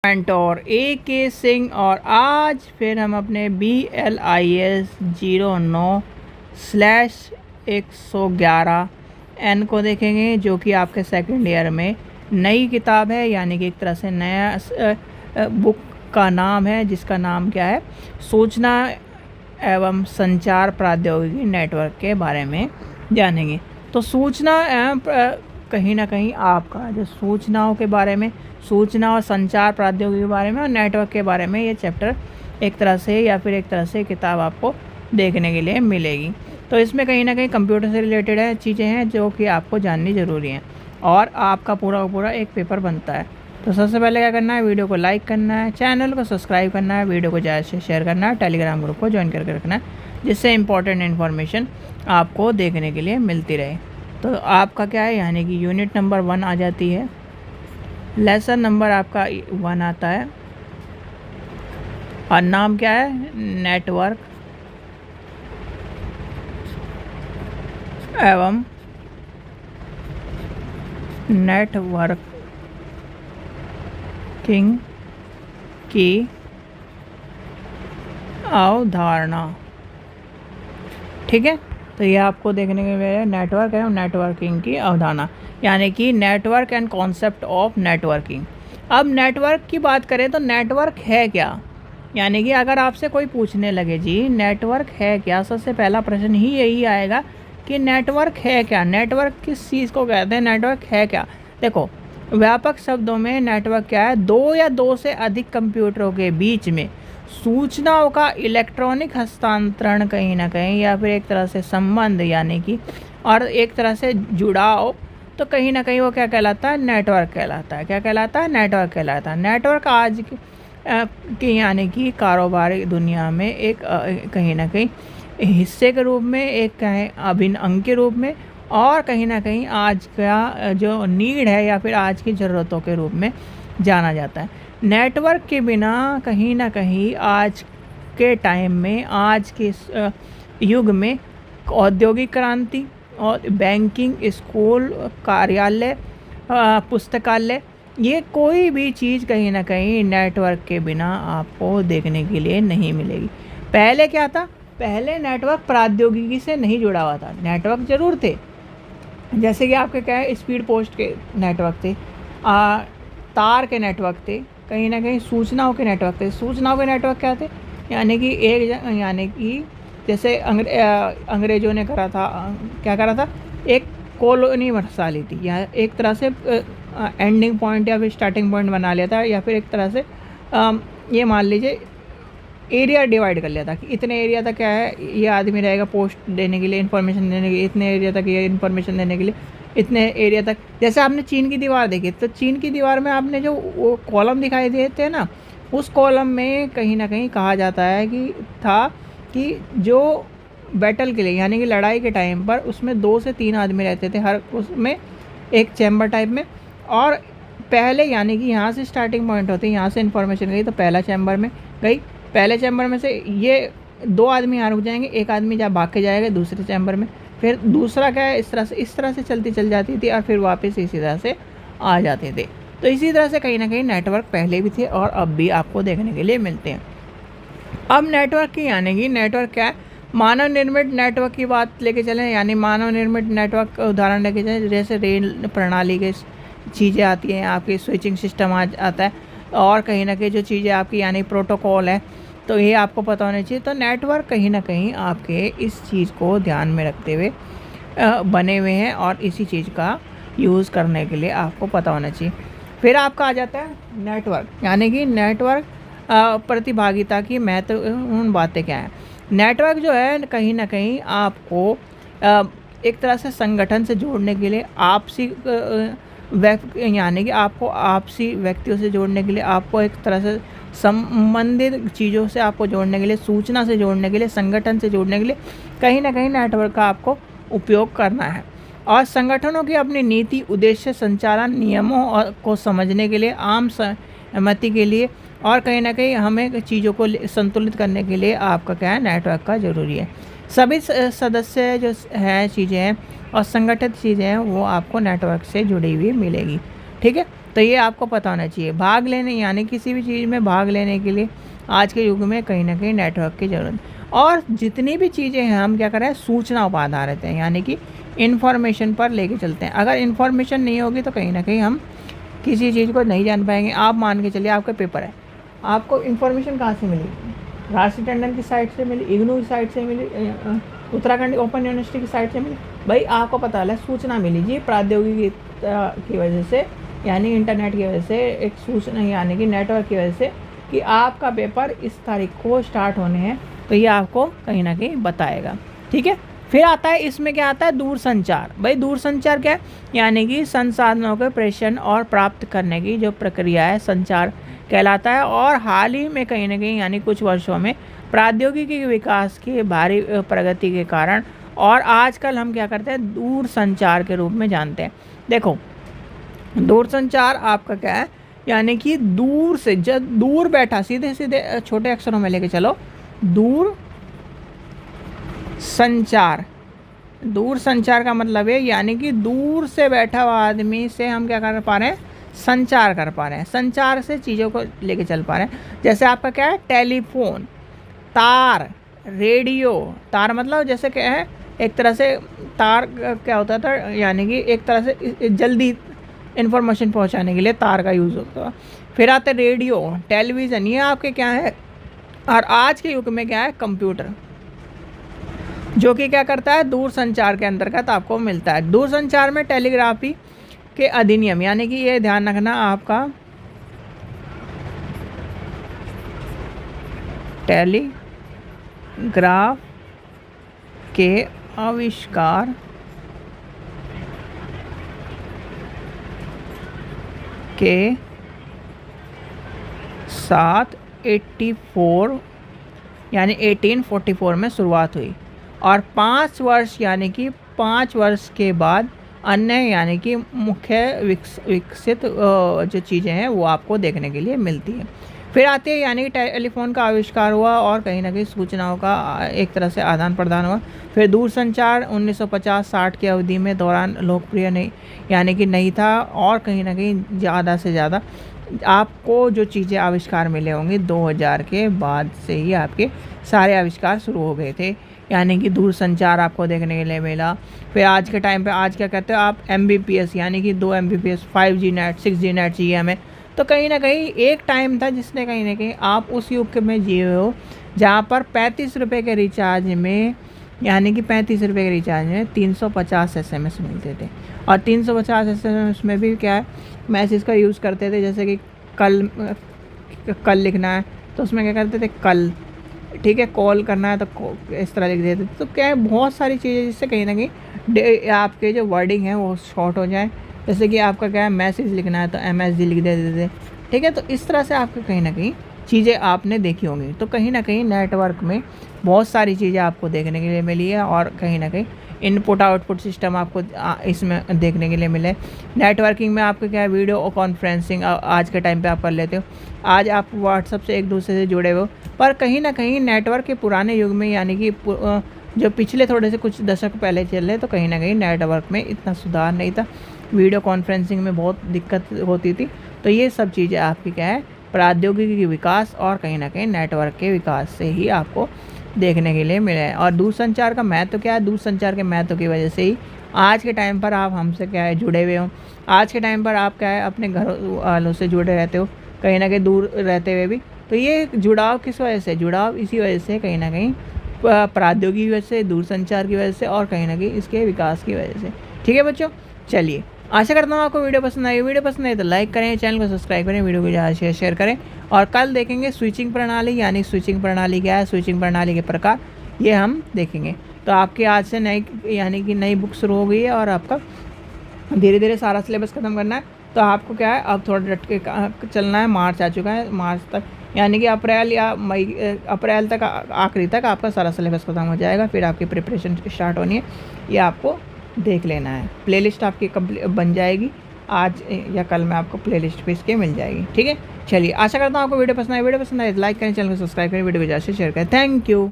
और ए के सिंह और आज फिर हम अपने BLIS 09/111 एन को देखेंगे, जो कि आपके सेकंड ईयर में नई किताब है, यानी कि एक तरह से नया बुक का नाम है, जिसका नाम क्या है, सूचना एवं संचार प्रौद्योगिकी नेटवर्क के बारे में जानेंगे। तो सूचना एवं कहीं ना कहीं आपका जो सूचनाओं के बारे में, सूचना और संचार प्रौद्योगिकी के बारे में और नेटवर्क के बारे में ये चैप्टर एक तरह से या फिर एक तरह से किताब आपको देखने के लिए मिलेगी। तो इसमें कहीं ना कहीं कंप्यूटर से रिलेटेड है चीज़ें हैं जो कि आपको जाननी ज़रूरी हैं और आपका पूरा का पूरा एक पेपर बनता है। तो सबसे पहले क्या करना है, वीडियो को लाइक करना है, चैनल को सब्सक्राइब करना है, वीडियो को ज़्यादा से शेयर करना है, टेलीग्राम ग्रुप को ज्वाइन करके रखना है, जिससे इंपॉर्टेंट इन्फॉर्मेशन आपको देखने के लिए मिलती रहे। तो आपका क्या है, यानी कि यूनिट नंबर 1 आ जाती है, लेसन नंबर आपका 1 आता है और नाम क्या है, नेटवर्क एवं नेटवर्किंग की अवधारणा। ठीक है, तो ये आपको देखने के लिए नेटवर्क एवं नेटवर्किंग की अवधारणा, यानी कि network and concept of networking. अब नेटवर्क की बात करें तो नेटवर्क है क्या, यानी कि अगर आपसे कोई पूछने लगे जी नेटवर्क है क्या, सबसे पहला प्रश्न ही यही आएगा कि नेटवर्क है क्या, नेटवर्क किस चीज़ को कहते हैं, नेटवर्क है क्या। देखो, व्यापक शब्दों में नेटवर्क क्या है, 2 या 2 से अधिक कंप्यूटरों के बीच में सूचनाओं का इलेक्ट्रॉनिक हस्तांतरण कहीं ना कहीं, या फिर एक तरह से संबंध, यानी कि और एक तरह से जुड़ाव, तो कहीं ना कहीं वो क्या कहलाता है, नेटवर्क कहलाता है। क्या कहलाता है, नेटवर्क कहलाता है। नेटवर्क आज की यानी कि कारोबारी दुनिया में एक कहीं ना कहीं हिस्से के रूप में, एक कहें अभिन्न अंग के रूप में, और कहीं ना कहीं आज का जो नीड है या फिर आज की ज़रूरतों के रूप में जाना जाता है। नेटवर्क के बिना कहीं ना कहीं आज के टाइम में, आज के युग में औद्योगिक क्रांति और बैंकिंग, स्कूल, कार्यालय, पुस्तकालय, ये कोई भी चीज़ कहीं ना कहीं नेटवर्क के बिना आपको देखने के लिए नहीं मिलेगी। पहले क्या था, पहले नेटवर्क प्रौद्योगिकी से नहीं जुड़ा हुआ था। नेटवर्क ज़रूर थे, जैसे कि आपके क्या है, स्पीड पोस्ट के नेटवर्क थे, तार के नेटवर्क थे, कहीं ना कहीं सूचनाओं के नेटवर्क थे। सूचनाओं के नेटवर्क क्या थे, यानी कि यानी कि जैसे अंग्रेज़ों ने करा था, क्या करा था, एक कॉलोनी बसा ली थी, या एक तरह से एंडिंग पॉइंट या फिर स्टार्टिंग पॉइंट बना लिया था, या फिर एक तरह से ये मान लीजिए एरिया डिवाइड कर लिया था कि इतने एरिया तक क्या है, ये आदमी रहेगा पोस्ट देने के लिए, इन्फॉर्मेशन देने के लिए, इतने एरिया तक ये इन्फॉर्मेशन देने के लिए, इतने एरिया तक। जैसे आपने चीन की दीवार देखी, तो चीन की दीवार में आपने जो वो कॉलम दिखाई देते हैं ना, उस कॉलम में कहीं ना कहीं कहा जाता है कि जो बैटल के लिए, यानी कि लड़ाई के टाइम पर, उसमें 2 से 3 आदमी रहते थे हर उसमें, एक चैम्बर टाइप में। और पहले यानी कि यहाँ से स्टार्टिंग पॉइंट होती है, यहाँ से इन्फॉर्मेशन गई तो पहला चैम्बर में गई, पहले चैम्बर में से ये 2 आदमी यहाँ रुक जाएंगे, एक आदमी जहाँ भाग के जाएगा दूसरे चैम्बर में, फिर दूसरा क्या है, इस तरह से चल जाती थी और फिर वापस इसी तरह से आ जाते थे। तो इसी तरह से कहीं ना कहीं नेटवर्क पहले भी थे और अब भी आपको देखने के लिए मिलते हैं। अब नेटवर्क की, यानी कि नेटवर्क क्या है, मानव निर्मित नेटवर्क की बात लेके चलें, यानी मानव निर्मित नेटवर्क का उदाहरण लेके चलें, जैसे रेल प्रणाली के चीज़ें आती हैं, आपकी स्विचिंग सिस्टम आता है, और कहीं ना कहीं जो चीज़ें आपकी यानी प्रोटोकॉल है, तो ये आपको पता होना चाहिए। तो नेटवर्क कहीं ना कहीं आपके इस चीज़ को ध्यान में रखते हुए बने हुए हैं और इसी चीज़ का यूज़ करने के लिए आपको पता होना चाहिए। फिर आपका आ जाता है नेटवर्क, यानी कि नेटवर्क प्रतिभागिता की महत्वपूर्ण बातें क्या हैं। नेटवर्क जो है कहीं ना कहीं आपको एक तरह से संगठन से जोड़ने के लिए, आपसी यानी कि आपको आपसी व्यक्तियों से जोड़ने के लिए, आपको एक तरह से संबंधित चीज़ों से आपको जोड़ने के लिए, सूचना से जोड़ने के लिए, संगठन से जोड़ने के लिए कहीं ना कहीं नेटवर्क का आपको उपयोग करना है। और संगठनों की अपनी नीति, उद्देश्य, संचालन, नियमों को समझने के लिए, आम सहमति के लिए, और कहीं ना कहीं हमें चीज़ों को संतुलित करने के लिए आपका क्या है, नेटवर्क का ज़रूरी है। सभी सदस्य जो हैं चीज़ें हैं और संगठित चीज़ें हैं वो आपको नेटवर्क से जुड़ी हुई मिलेगी। ठीक है, तो ये आपको पता होना चाहिए। भाग लेने यानी किसी भी चीज़ में भाग लेने के लिए आज के युग में कहीं ना कहीं नेटवर्क की ज़रूरत। और जितनी भी चीज़ें हैं हम क्या कर रहे हैं, सूचना पर आधारित हैं, यानी कि इन्फॉर्मेशन पर लेके चलते हैं। अगर इन्फॉर्मेशन नहीं होगी तो कहीं ना कहीं हम किसी चीज़ को नहीं जान पाएंगे। आप मान के चलिए आपका पेपर है, आपको इन्फॉर्मेशन कहाँ से मिली? राष्ट्रीय टंडन की साइट से मिली, इग्नू की साइट से मिली, उत्तराखंड ओपन यूनिवर्सिटी की साइट से मिली। भाई आपको पता है सूचना मिली जी प्रौद्योगिकी की वजह से, यानी इंटरनेट की वजह से, एक सूचना यानी कि नेटवर्क की वजह से कि आपका पेपर इस तारीख को स्टार्ट होने हैं, तो ये आपको कहीं ना कहीं बताएगा। ठीक है, फिर आता है इसमें क्या आता है, दूरसंचार। भाई दूरसंचार क्या है, यानी कि संसाधनों के प्रेषण और प्राप्त करने की जो प्रक्रिया है संचार कहलाता है। और हाल ही में कहीं ना कहीं यानी कुछ वर्षों में प्रौद्योगिकी के विकास की भारी प्रगति के कारण और आजकल हम क्या करते हैं, दूरसंचार के रूप में जानते हैं। देखो दूरसंचार आपका क्या है, यानी कि दूर से, जब दूर बैठा, सीधे सीधे छोटे अक्षरों में लेके चलो, दूर संचार। दूर संचार का मतलब है यानी कि दूर से बैठा हुआ आदमी से हम क्या कर पा रहे हैं, संचार कर पा रहे हैं, संचार से चीज़ों को लेके चल पा रहे हैं। जैसे आपका क्या है, टेलीफोन, तार, रेडियो। तार मतलब जैसे क्या है, एक तरह से तार क्या होता था, यानी कि एक तरह से जल्दी इन्फॉर्मेशन पहुंचाने के लिए तार का यूज़ होता है। फिर आते रेडियो, टेलीविज़न, ये आपके क्या है। और आज के युग में क्या है, कंप्यूटर, जो कि क्या करता है, दूर संचार के अंतर्गत आपको मिलता है। दूर संचार में टेलीग्राफी के अधिनियम, यानी कि ये ध्यान रखना आपका, टेलीग्राफ के आविष्कार के साथ 84 यानी 1844 में शुरुआत हुई और 5 वर्ष यानी कि 5 वर्ष के बाद अन्य यानी कि मुख्य विकसित जो चीज़ें हैं वो आपको देखने के लिए मिलती है। फिर आते हैं यानी कि टेलीफोन का आविष्कार हुआ और कहीं ना कहीं सूचनाओं का एक तरह से आदान प्रदान हुआ। फिर दूरसंचार 1950-60 की अवधि में दौरान लोकप्रिय नहीं, यानी कि नहीं था, और कहीं ना कहीं ज़्यादा से ज़्यादा आपको जो चीज़ें आविष्कार मिले होंगे 2000 के बाद से ही आपके सारे आविष्कार शुरू हो गए थे, यानी कि दूरसंचार आपको देखने के लिए मिला। फिर आज के टाइम पे आज क्या कहते हो आप, MBPS, यानी कि 2 MBPS, 5G net, 6G net चाहिए हमें। तो कहीं ना कहीं एक टाइम था जिसने कहीं ना कहीं आप उस युग में जिए हो जहाँ पर 35 रुपये के रिचार्ज में, यानी कि 35 रुपये के रिचार्ज में 350 SMS मिलते थे। और 350 SMS में भी क्या है, मैसेज का यूज़ करते थे, जैसे कि कल लिखना है तो उसमें क्या करते थे, कल, ठीक है, कॉल करना है तो इस तरह लिख देते थे। तो क्या है, बहुत सारी चीज़ें जिससे कहीं ना कहीं आपके जो वर्डिंग है वो शॉर्ट हो जाए। जैसे कि आपका क्या है, मैसेज लिखना है तो MSG लिख देते थे, ठीक है। तो इस तरह से आपको कहीं ना कहीं चीज़ें आपने देखी होंगी। तो कहीं ना कहीं नेटवर्क में बहुत सारी चीज़ें आपको देखने के लिए मिली है और कहीं ना कहीं इनपुट आउटपुट सिस्टम आपको इसमें देखने के लिए मिले। नेटवर्किंग में आपको क्या है, वीडियो कॉन्फ्रेंसिंग आज के टाइम पे आप कर लेते हो। आज आप व्हाट्सएप से एक दूसरे से जुड़े हो, पर कहीं ना कहीं नेटवर्क के पुराने युग में, यानी कि जो पिछले थोड़े से कुछ दशक पहले चले, तो कहीं ना कहीं नेटवर्क में इतना सुधार नहीं था, वीडियो कॉन्फ्रेंसिंग में बहुत दिक्कत होती थी। तो ये सब चीज़ें आपकी क्या है, प्रौद्योगिकी के विकास और कहीं ना कहीं नेटवर्क के विकास से ही आपको देखने के लिए मिले हैं। और दूरसंचार का महत्व क्या है, दूरसंचार के महत्व की वजह से ही आज के टाइम पर आप हमसे क्या है, जुड़े हुए हो। आज के टाइम पर आप क्या है, अपने घर वालों से जुड़े रहते हो, कहीं ना कहीं दूर रहते हुए भी। तो ये जुड़ाव किस वजह से, जुड़ाव इसी वजह से कहीं ना कहीं प्रौद्योगिकी की वजह से, दूरसंचार की वजह से और कहीं ना कहीं इसके विकास की वजह से। ठीक है बच्चों, चलिए आशा करता हूँ आपको वीडियो पसंद आई। वीडियो पसंद आई तो लाइक करें, चैनल को सब्सक्राइब करें, वीडियो को ज़्यादा शेयर करें। और कल देखेंगे स्विचिंग प्रणाली, यानी स्विचिंग प्रणाली क्या है, स्विचिंग प्रणाली के प्रकार, ये हम देखेंगे। तो आपके आज से नई यानी कि नई बुक शुरू हो गई है और आपका धीरे धीरे सारा सिलेबस ख़त्म करना है। तो आपको क्या है, अब थोड़ा डट के चलना है। मार्च आ चुका है, मार्च तक यानी कि अप्रैल या मई, अप्रैल तक आखिरी तक आपका सारा सिलेबस ख़त्म हो जाएगा। फिर आपकी प्रिपरेशन स्टार्ट होनी है, ये आपको देख लेना है। प्लेलिस्ट आपकी बन जाएगी, आज या कल में आपको प्लेलिस्ट पे इसके मिल जाएगी। ठीक है, चलिए आशा करता हूँ आपको वीडियो पसंद आए। वीडियो पसंद आए तो लाइक करें, चैनल को सब्सक्राइब करें, वीडियो को ज़्यादा से शेयर करें। Thank you.